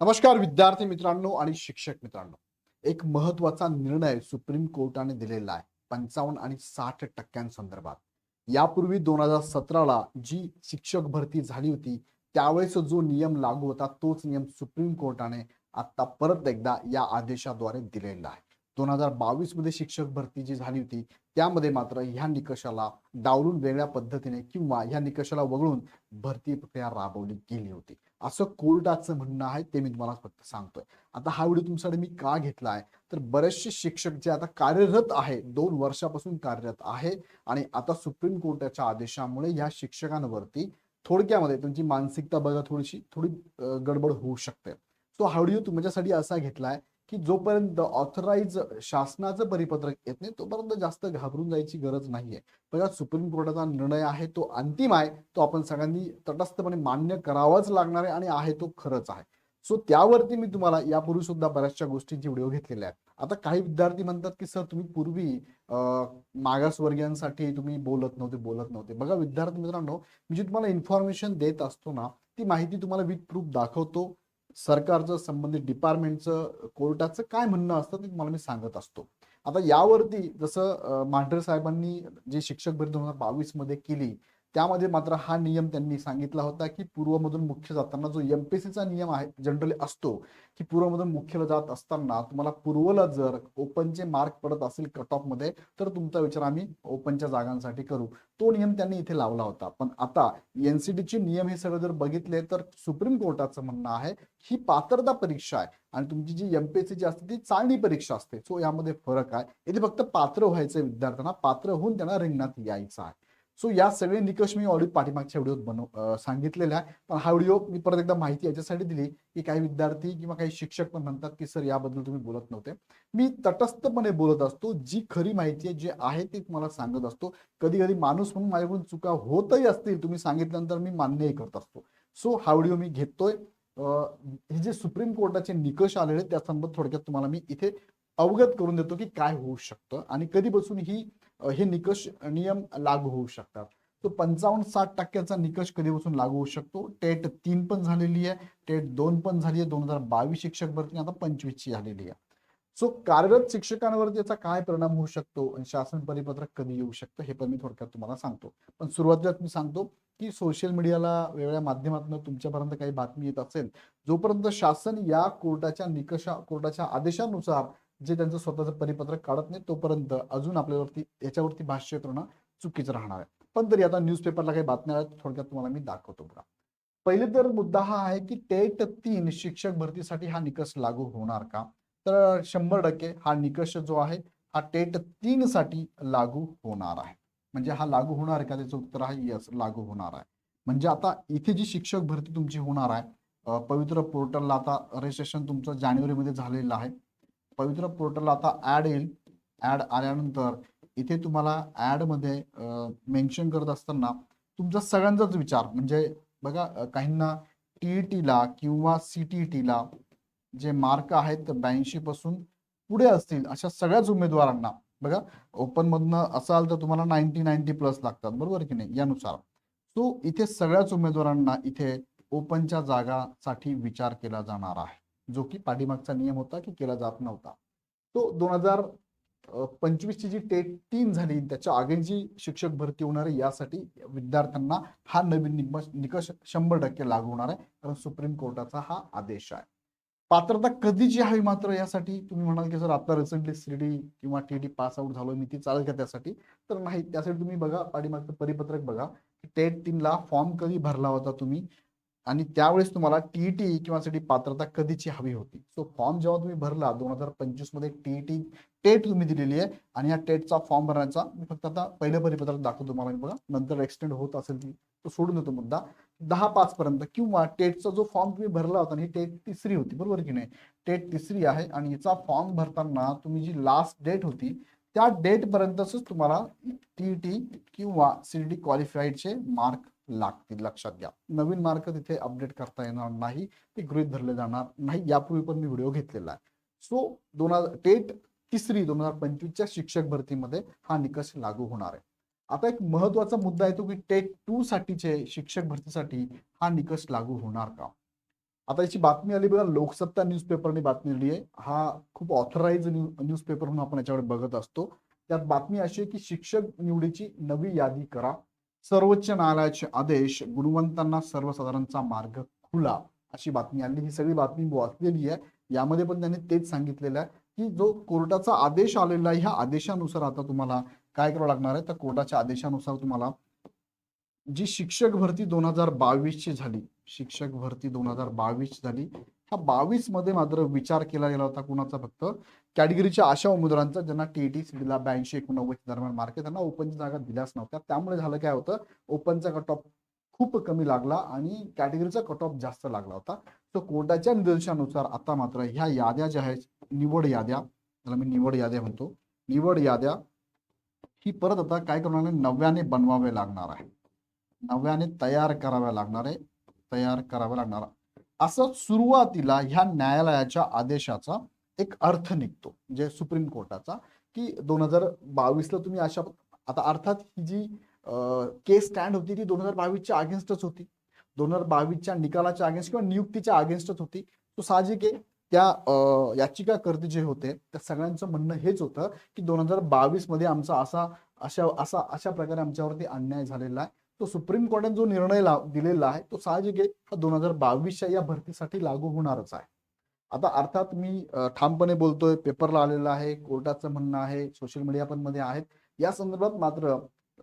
नमस्कार विद्यार्थी मित्रांनो आणि शिक्षक मित्रांनो. एक महत्वाचा निर्णय सुप्रीम कोर्टाने दिलेला आहे 55 आणि 60% यापूर्वी 2017ला जी शिक्षक भरती झाली होती त्यावेळेस जो नियम लागू होता तोच नियम सुप्रीम कोर्टाने आता परत एकदा या आदेशाद्वारे दिलेला आहे. 2022 मध्ये शिक्षक भरती जी झाली होती त्यामध्ये मात्र ह्या निकषाला डावलून वेगळ्या पद्धतीने किंवा ह्या निकषाला वगळून भरती प्रक्रिया राबवली गेली होती असं कोर्टाचं म्हणणं आहे. ते मी तुम्हाला फक्त सांगतोय. आता हा व्हिडिओ तुमच्याकडे मी का घेतला आहे तर बरेचसे शिक्षक जे आता कार्यरत आहे 2 वर्षापासून कार्यरत आहे आणि आता सुप्रीम कोर्टाच्या आदेशामुळे या शिक्षकांवरती थोडक्यामध्ये तुमची मानसिकता बघा थोडी गडबड होऊ शकते. सो हा व्हिडिओ तुमच्यासाठी असा घेतलाय की जोपर्यंत ऑथराइज शासनाचं परिपत्रक येत नाही तोपर्यंत जास्त घाबरून जायची गरज नाहीये. बघा सुप्रीम कोर्टाचा निर्णय आहे तो अंतिम आहे, तो आपण सगळ्यांनी तटस्थपणे मान्य करावाच लागणार आहे आणि आहे तो खरंच आहे. सो त्यावरती मी तुम्हाला यापूर्वी सुद्धा बऱ्याचशा गोष्टींची व्हिडिओ घेतलेले आहेत. आता काही विद्यार्थी म्हणतात की सर तुम्ही पूर्वी मागासवर्गीयांसाठी तुम्ही बोलत नव्हते. बघा विद्यार्थी मित्रांनो, मी जी तुम्हाला इन्फॉर्मेशन देत असतो ना ती माहिती तुम्हाला विथ प्रूफ दाखवतो. सरकारचं संबंधित डिपार्टमेंटचं कोर्टाचं काय म्हणणं असतं ते तुम्हाला मी सांगत असतो. आता यावरती जसं मांढरे साहेबांनी जी शिक्षक भरती 2022 मध्ये केली त्यामध्ये मात्र हा नियम त्यांनी सांगितला होता की पूर्वमधून मुख्य जाताना जो एमपीएससीचा नियम आहे जनरली असतो की पूर्वमधून मुख्यला जात असताना तुम्हाला पूर्वला जर ओपनचे मार्क पडत असेल कट ऑफ मध्ये तर तुमचा विचार आम्ही ओपनच्या जागांसाठी करू. तो नियम त्यांनी इथे लावला होता. पण आता एनसीटीचे नियम हे सगळं जर बघितले तर सुप्रीम कोर्टाचं म्हणणं आहे ही पात्रता परीक्षा आहे आणि तुमची जी एमपीएससीची असते ती चाळणी परीक्षा असते. सो यामध्ये फरक आहे. इथे फक्त पात्र व्हायचं विद्यार्थ्यांना, पात्र होऊन त्यांना रिंगणात यायचं आहे. सो या सगळे निकष मी ऑलरेडी पाठीमागच्या व्हिडिओत सांगितलेले आहे. पण हा व्हिडिओ मी परत एकदा माहिती याच्यासाठी दिली की काही विद्यार्थी किंवा काही शिक्षक पण म्हणतात की सर याबद्दल तुम्ही बोलत नव्हते. मी तटस्थपणे बोलत असतो. जी खरी माहिती आहे जे आहे ते तुम्हाला सांगत असतो. कधी कधी माणूस म्हणून माझ्याकडून चुका होतही असतील, तुम्ही सांगितल्यानंतर मी मान्यही करत असतो. सो हा व्हिडिओ मी घेतोय. हे जे सुप्रीम कोर्टाचे निकष आलेले त्या संदर्भात थोडक्यात तुम्हाला मी इथे अवगत करून देतो की काय होऊ शकतं आणि कधीपासून हे निकष नियम लागू होऊ शकतात. तो 55-60% निकष कधीपासून लागू होऊ शकतो. टेट 3 पण झालेली आहे, टेट 2 पण झाली आहे. 2022 शिक्षक भरती आता 25 ची झालेली आहे. सो कार्यरत शिक्षकांवरती याचा काय परिणाम होऊ शकतो आणि शासन परिपत्रक कधी येऊ शकतं हे पण मी थोडक्यात तुम्हाला सांगतो. पण सुरुवातीला मी सांगतो की सोशल मीडियाला वेगवेगळ्या माध्यमातून तुमच्यापर्यंत काही बातमी येत असेल, जोपर्यंत शासन या कोर्टाच्या आदेशानुसार जे त्यांचं स्वतःचं परिपत्रक काढत नाही तोपर्यंत अजून आपल्यावरती याच्यावरती भाष्य करणं चुकीचं राहणार आहे. पण तरी आता न्यूजपेपरला काही बातम्या आहेत थोडक्यात तुम्हाला मी दाखवतो. बघा, पहिले तर मुद्दा हा आहे की टेट 3 शिक्षक भरतीसाठी हा निकष लागू होणार का? तर 100% हा निकष जो आहे हा टेट 3 साठी लागू होणार आहे. म्हणजे हा लागू होणार आहे का? त्याचं उत्तर आहे यस, लागू होणार आहे. म्हणजे आता इथे जी शिक्षक भरती तुमची होणार आहे, पवित्र पोर्टलला आता रजिस्ट्रेशन तुमचं जानेवारीमध्ये झालेलं आहे. पवित्र पोर्टलला आता ऍड येईल. ऍड आल्यानंतर इथे तुम्हाला ऍड मध्ये मेन्शन करत असताना तुमचा सगळ्यांचाच विचार म्हणजे बघा, काहींना टीईटीला किंवा सीटीईटीला जे मार्क आहेत 82 पासून पुढे असतील अशा सगळ्याच उमेदवारांना बघा, ओपन मधनं असाल तर तुम्हाला 90 प्लस लागतात, बरोबर की नाही, यानुसार. सो इथे सगळ्याच उमेदवारांना इथे ओपनच्या जागासाठी विचार केला जाणार आहे, जो की पाठीमागचा नियम होता की केला जात नव्हता. तो 2025 ची जी टेट 3 झाली त्याच्या आगे जी शिक्षक भरती होणार आहे यासाठी विद्यार्थ्यांना हा नवीन निकष 100% लागू होणार आहे, कारण सुप्रीम कोर्टाचा हा आदेश आहे. पात्रता कधीची हवी मात्र यासाठी तुम्ही म्हणाल की सर आता रिसेंटली सीडी किंवा टीडी पास आउट झालोय मी, ती चालेल का त्यासाठी? तर नाही. त्यासाठी तुम्ही बघा पाठीमागचं परिपत्रक बघा, टेट 3 ला फॉर्म कधी भरला होता तुम्ही आणि त्यावेळेस तुम्हाला टीईटी किंवा साठी पात्रता कधीची हवी होती. सो फॉर्म जेव्हा तुम्ही भरला 2025 मध्ये टीईटी टेट तुम्ही दिलेली आहे आणि या टेटचा फॉर्म भरण्याचा मी फक्त आता पहिलं परिपत्रक दाखवतो तुम्हाला. बघा, नंतर एक्सटेंड होत असेल ती तो सोडून देतो मुद्दा. 10/5 पर्यंत किंवा टेटचा जो फॉर्म तुम्ही भरला होता ही टेट तिसरी होती, बरोबर की नाही? टेट तिसरी आहे आणि याचा फॉर्म भरताना तुम्ही जी लास्ट डेट होती त्या डेट पर्यंतच तुम्हाला टीईटी किंवा सीडी क्वालिफाईडचे मार्क लागतील. लक्षात घ्या, नवीन मार्क तिथे अपडेट करता येणार नाही, ते गृहीत धरले जाणार नाही. यापूर्वी पण मी व्हिडिओ घेतलेला आहे. सो टेट तिसरी 2025च्या शिक्षक भरतीमध्ये हा निकष लागू होणार आहे. आता एक महत्वाचा मुद्दा येतो की टेट 2 साठीचे शिक्षक भरतीसाठी हा निकष लागू होणार का? आता याची बातमी आली बघा, लोकसत्ता न्यूजपेपरने बातमी दिली आहे. हा खूप ऑथराइज न्यूजपेपर म्हणून आपण याच्याकडे बघत असतो. त्यात बातमी अशी आहे की शिक्षक निवडीची नवी यादी करा, सर्वोच्च न्यायालयाचे आदेश, गुणवंतांना सर्वसाधारणचा मार्ग खुला, अशी बातमी आली. ही सगळी बातमी वाचलेली आहे. यामध्ये पण त्यांनी तेच सांगितलेलं आहे की जो कोर्टाचा आदेश आलेला आहे, ह्या आदेशानुसार आता तुम्हाला काय करावं लागणार आहे, तर कोर्टाच्या आदेशानुसार तुम्हाला जी शिक्षक भरती 2022 ची झाली, शिक्षक भरती 2022 झाली, ह्या 22 मध्ये मात्र विचार केला गेला होता कुणाचा, फक्त कॅटेगरीच्या अशा उमेदवारांचा ज्यांना टीईटी दिला 82-89 दरम्यान मार्क, त्यांना ओपनची जागा दिल्याच नव्हत्या. त्यामुळे झालं काय होतं, ओपनचा कट ऑफ खूप कमी लागला आणि कॅटेगरीचा कट ऑफ जास्त लागला होता. तर कोर्टाच्या निर्देशानुसार आता मात्र ह्या याद्या ज्या आहेत, निवड याद्या, त्याला मी निवड याद्या म्हणतो, निवड याद्या ही परत आता काय करणार आहे, नव्याने बनवावे लागणार आहे, नव्याने तयार कराव्या लागणार आहे, तयार कराव्या लागणार आहे. असं सुरुवातीला ह्या न्यायालयाच्या आदेशाचा एक अर्थ निघतो, म्हणजे सुप्रीम कोर्टाचा, की 2022 ला तुम्ही अशा, आता अर्थात ही जी केस स्टँड होती ती 2022च्या अगेन्स्टच होती, 2022च्या निकालाच्या अगेन्स्ट किंवा नियुक्तीच्या अगेन्स्टच होती. तो साहजिक आहे, त्या याचिकाकर्ते जे होते त्या सगळ्यांचं म्हणणं हेच होतं की 2022 मध्ये आमचा अशा प्रकारे आमच्यावरती अन्याय झालेला आहे. तो सुप्रीम कोर्टाने जो निर्णय दिलेला आहे तो साहजिक आहे हा 2022च्या या भरतीसाठी लागू होणारच आहे. आता अर्थात मी ठामपणे बोलतोय, पेपरला आलेलं आहे, कोर्टाचं म्हणणं आहे, सोशल मीडिया पण मध्ये आहेत, या संदर्भात मात्र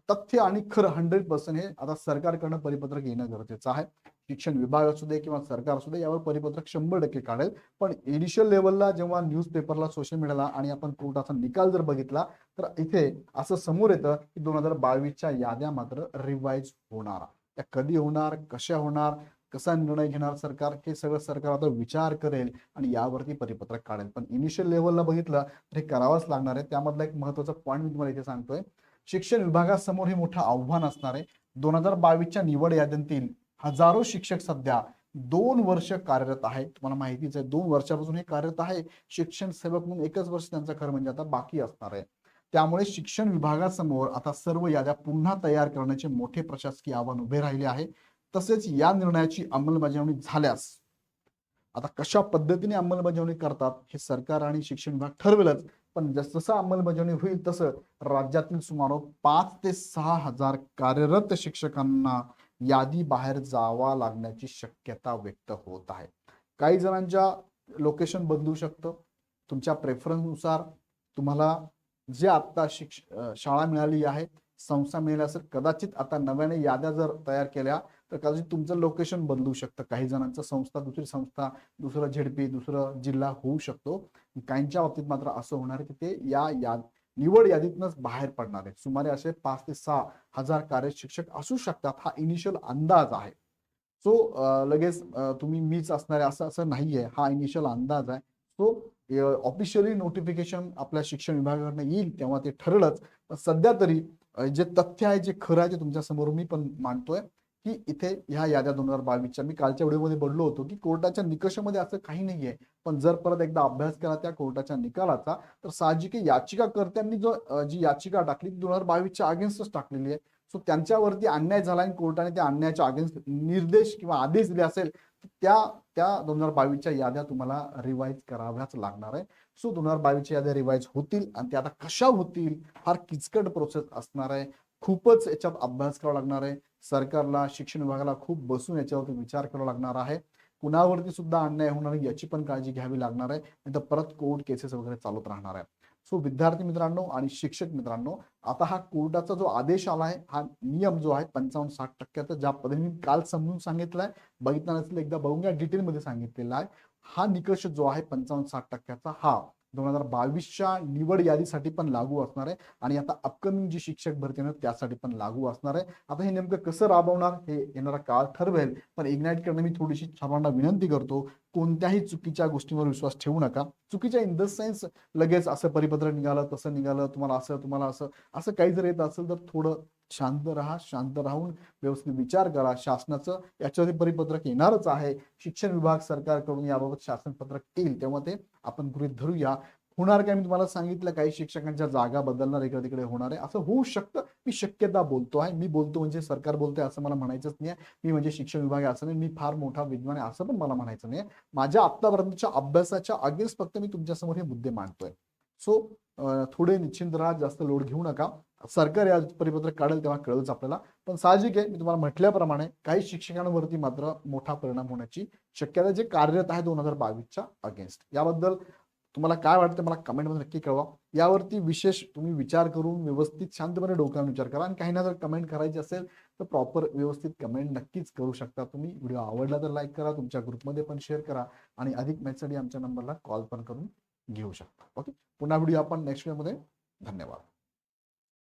तथ्य आणि खरं 100% हे आता सरकारकडनं परिपत्रक येणं गरजेचं आहे. शिक्षण विभाग असू दे किंवा सरकार असू दे, यावर परिपत्रक 100% काढेल. पण इनिशियल लेवलला जेव्हा न्यूजपेपरला, सोशल मीडियाला आणि आपण कोर्टाचा निकाल जर बघितला तर इथे असं समोर येतं की 2022च्या याद्या मात्र रिवाईज होणार. त्या कधी होणार, कशा होणार, कसा निर्णय घेणार सरकार, हे सगळं सरकार आता विचार करेल आणि यावरती परिपत्रक काढेल. पण इनिशियल लेवलला बघितलं तर हे करावंच लागणार आहे. त्यामधला एक महत्वाचा पॉईंट मी तुम्हाला इथे सांगतोय, शिक्षण विभागासमोर हे मोठं आव्हान असणार आहे. 2022च्या निवड याद्यांतील हजारो शिक्षक सध्या 2 वर्ष कार्यरत आहे. तुम्हाला माहितीच आहे, 2 वर्षापासून हे कार्यरत आहे शिक्षण सेवक म्हणून. 1च वर्ष त्यांचं खरं म्हणजे आता बाकी असणार आहे. त्यामुळे शिक्षण विभागासमोर आता सर्व याद्या पुन्हा तयार करण्याचे मोठे प्रशासकीय आव्हान उभे राहिले आहे. तसेच या निर्णयाची अंमलबजावणी झाल्यास आता कशा पद्धतीने अंमलबजावणी करतात हे सरकार आणि शिक्षण विभाग ठरवेलच. पण जसं अंमलबजावणी होईल तसं राज्यातील सुमारे 5 ते 6 हजार कार्यरत शिक्षकांना यादी बाहेर जावा लागण्याची शक्यता व्यक्त होत आहे. काही जणांच्या लोकेशन बदलू शकतं, तुमच्या प्रेफरन्सनुसार तुम्हाला जे आता शाळा मिळाली आहे, संस्था मिळाली असेल, कदाचित आता नव्याने याद्या जर तयार केल्या तर कदाचित तुमचं लोकेशन बदलू शकतं. काही जणांचं संस्था दुसरी संस्था, दुसरं झेडपी, दुसरं जिल्हा होऊ शकतो. काहींच्या बाबतीत मात्र असं होणार की ते या निवड यादीतनच बाहेर पडणार आहे. सुमारे असे 5 ते 6 हजार कार्यशिक्षक असू शकतात, हा इनिशियल अंदाज आहे. सो लगेच तुम्ही मीच असणार आहे असं असं नाहीये, हा इनिशियल अंदाज आहे. सो ऑफिशियली नोटिफिकेशन आपल्या शिक्षण विभागाकडनं येईल तेव्हा ते ठरलंच. पण सध्या तरी जे तथ्य आहे, जे खरं आहे, ते तुमच्या समोर मी पण मांडतोय की इथे ह्या याद्या 2022च्या, मी कालच्या व्हिडिओमध्ये बोललो होतो की कोर्टाच्या निकषामध्ये असं काही नाहीये. पण जर परत एकदा अभ्यास केला त्या कोर्टाच्या निकालाचा तर साहजिक याचिकाकर्त्यांनी जी याचिका टाकली ती 2022च्या अगेन्स्टच टाकलेली आहे. सो त्यांच्यावरती अन्याय झाला आणि कोर्टाने त्या अन्यायाच्या अगेन्स्ट निर्देश किंवा आदेश दिले असेल तर त्या त्या 2022च्या याद्या तुम्हाला रिवाईज कराव्याच लागणार आहे. सो 2022च्या याद्या रिवाईज होतील आणि त्या आता कशा होतील, फार किचकट प्रोसेस असणार आहे. खूपच याच्यात अभ्यास करावा लागणार आहे. सरकारला, शिक्षण विभागाला खूप बसून याच्यावरती विचार करावा लागणार आहे. कुणावरती सुद्धा अन्याय होणार याची पण काळजी घ्यावी लागणार आहे, नाही तर परत कोर्ट केसेस वगैरे चालत राहणार आहे. सो विद्यार्थी मित्रांनो आणि शिक्षक मित्रांनो, आता हा कोर्टाचा जो आदेश आला आहे, हा नियम जो आहे 55-60% ज्या पद्धतीने काल समजून सांगितलाय, बघितला नसेल एकदा बघून घ्या, डिटेलमध्ये सांगितलेला आहे. हा निकष जो आहे 55-60% हा 2022च्या निवड यादीसाठी पण लागू असणार आहे आणि आता अपकमिंग जी शिक्षक भरती आहे त्यासाठी पण लागू असणार आहे. आता हे नेमकं कसं राबवणार हे येणारा काळ ठरवेल. पण इग्नाइट करणं मी थोडीशी सर्वांना विनंती करतो, कोणत्याही चुकीच्या गोष्टींवर विश्वास ठेवू नका. चुकीच्या इन द सेन्स लगेच असं परिपत्र निघालं, तसं निघालं, तुम्हाला असं, तुम्हाला असं, असं काही जर येत असेल तर थोडं शांत राहा. शांत राहून व्यवस्थित विचार करा. शासनाचं याच्यावरती परिपत्रक येणारच आहे. शिक्षण विभाग सरकारकडून याबाबत शासन पत्रक येईल तेव्हा ते आपण गृहीत धरूया. होणार काय, मी तुम्हाला सांगितलं काही शिक्षकांच्या जागा बदलणार, इकडे तिकडे होणार आहे, असं होऊ शकतं. मी शक्यता बोलतो आहे. मी बोलतो म्हणजे सरकार बोलतोय असं मला म्हणायचंच नाही. मी म्हणजे शिक्षण विभाग आहे असं नाही, मी फार मोठा विद्वान आहे असं पण मला म्हणायचं नाही. माझ्या आतापर्यंतच्या अभ्यासाच्या अगेन्स्ट फक्त मी तुमच्यासमोर हे मुद्दे मांडतोय. सो थोडे निश्चिंत राहा, जास्त लोड घेऊ नका. सरकार या परिपत्रक काढेल तेव्हा कळेलच आपल्याला. पण साहजिक आहे, मी तुम्हाला म्हटल्याप्रमाणे काही शिक्षकांवरती मात्र मोठा परिणाम होण्याची शक्यता जे कार्यरत आहे 2022च्या अगेन्स्ट. याबद्दल तुम्हाला काय वाटतं मला कमेंटमध्ये नक्की कळवा. यावरती विशेष तुम्ही विचार करून व्यवस्थित शांतपणे डोक्याने विचार करा. आणि काही ना जर कमेंट करायची असेल तर प्रॉपर व्यवस्थित कमेंट नक्कीच करू शकता तुम्ही. व्हिडिओ आवडला तर लाईक करा, तुमच्या ग्रुपमध्ये पण शेअर करा आणि अधिक माहितीसाठी आमच्या नंबरला कॉल पण करून घेऊ शकता. ओके, पुन्हा व्हिडिओ आपण नेक्स्ट व्हिडिओमध्ये. धन्यवाद.